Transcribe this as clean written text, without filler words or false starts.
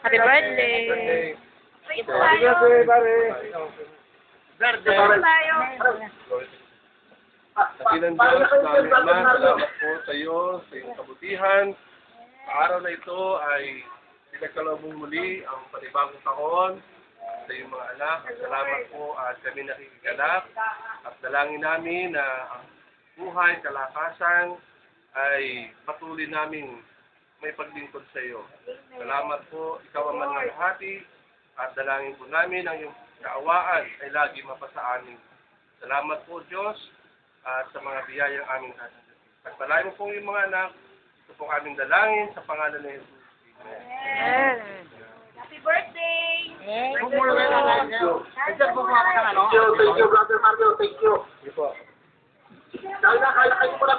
Happy birthday. Happy birthday, pare. Dakilan Diyos, namin Ama, salamat po sa iyo, sa iyong kabutihan. Sa araw na ito ay pinagkaloob mong muli ang panibagong taon sa iyong mga anak. Salamat po at kami nakikiganap. At dalangin namin na ang buhay, kalakasan ay patuloy namin may paglingkod sa iyo. Salamat po, ikaw ang manlalahati at dalangin po namin ang iyong kaawaan ay lagi mapasa amin. Salamat po Diyos at sa mga biyayang aming natin. Pagpalain mo po yung mga anak, ito po aming dalangin sa pangalan ni Jesus. Amen. Happy birthday! Thank you, brother Mario. Thank you. Kaya kayo muna,